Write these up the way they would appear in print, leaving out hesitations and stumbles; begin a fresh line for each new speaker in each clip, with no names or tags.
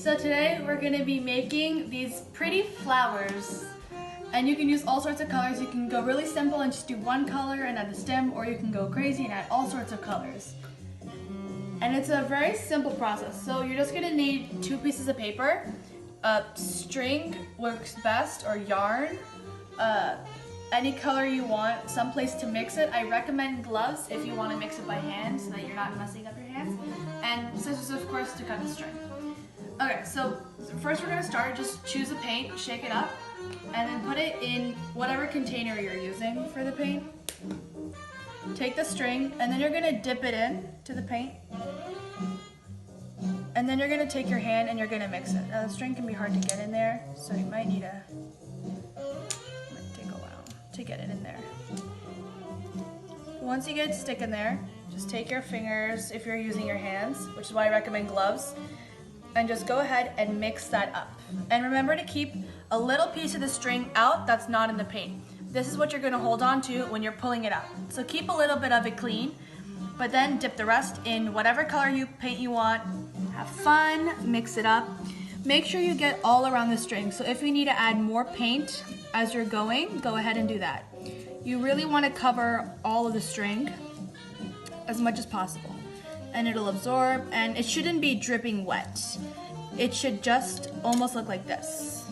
So today we're going to be making these pretty flowers, and you can use all sorts of colors. You can go really simple and just do one color and add the stem, or you can go crazy and add all sorts of colors. And it's a very simple process. So you're just going to need 2 pieces of paper, string works best, or yarn, any color you want, some place to mix it. I recommend gloves if you want to mix it by hand so that you're not messing up your hands, and scissors of course to cut the string. Okay, so first we're going to start. Just choose a paint, shake it up, and then put it in whatever container you're using for the paint. Take the string, and then you're going to dip it in to the paint. And then you're going to take your hand and you're going to mix it. Now the string can be hard to get in there, so you might need might take a while to get it in there. Once you get it to stick in there, just take your fingers, if you're using your hands, which is why I recommend gloves, and just go ahead and mix that up. And remember to keep a little piece of the string out that's not in the paint. This is what you're going to hold on to when you're pulling it out. So keep a little bit of it clean, but then dip the rest in whatever color paint you want. Have fun, mix it up. Make sure you get all around the string. So if you need to add more paint as you're going, go ahead and do that. You really want to cover all of the string as much as possible, and it'll absorb, and it shouldn't be dripping wet. It should just almost look like this.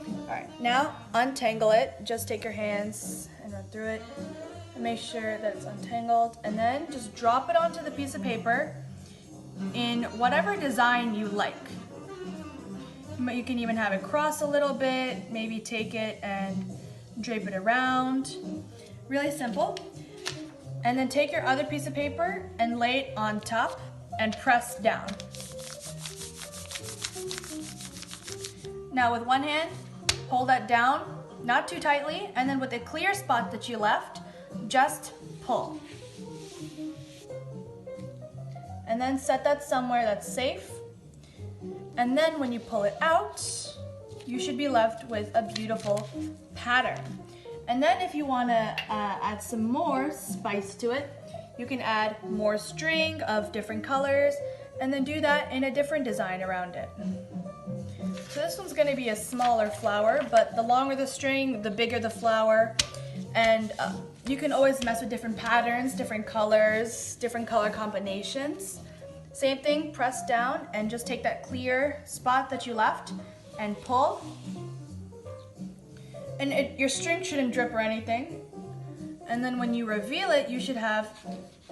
All right, now untangle it. Just take your hands and run through it and make sure that it's untangled, and then just drop it onto the piece of paper in whatever design you like. You can even have it cross a little bit, maybe take it and drape it around. Really simple. And then take your other piece of paper and lay it on top and press down. Now with one hand, hold that down, not too tightly, and then with the clear spot that you left, just pull. And then set that somewhere that's safe. And then when you pull it out, you should be left with a beautiful pattern. And then if you want to add some more spice to it, you can add more string of different colors and then do that in a different design around it. So this one's going to be a smaller flower, but the longer the string, the bigger the flower. And you can always mess with different patterns, different colors, different color combinations. Same thing, press down and just take that clear spot that you left and pull. And your string shouldn't drip or anything. And then when you reveal it, you should have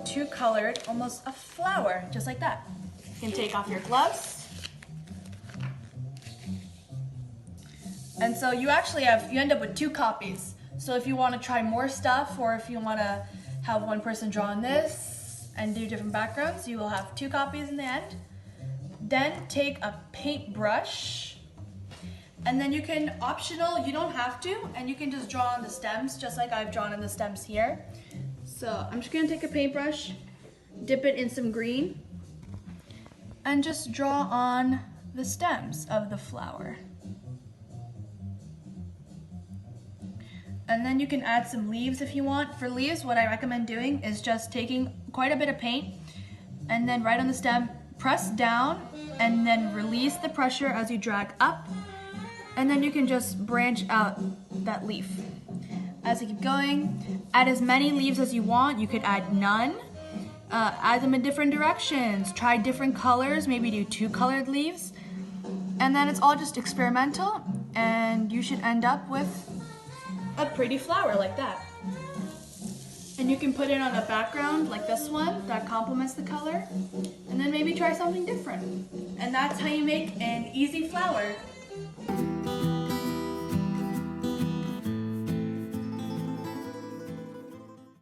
2 colored, almost a flower, just like that. You can take off your gloves. And so you actually you end up with 2 copies. So if you want to try more stuff, or if you want to have one person draw on this and do different backgrounds, you will have 2 copies in the end. Then take a paintbrush, and then you can, optional, you don't have to, and you can just draw on the stems, just like I've drawn on the stems here. So I'm just gonna take a paintbrush, dip it in some green, and just draw on the stems of the flower. And then you can add some leaves if you want. For leaves, what I recommend doing is just taking quite a bit of paint, and then right on the stem, press down, and then release the pressure as you drag up. And then you can just branch out that leaf. As you keep going, add as many leaves as you want. You could add none. Add them in different directions. Try different colors, maybe do 2 colored leaves. And then it's all just experimental, and you should end up with a pretty flower like that. And you can put it on a background like this one that complements the color, and then maybe try something different. And that's how you make an easy flower.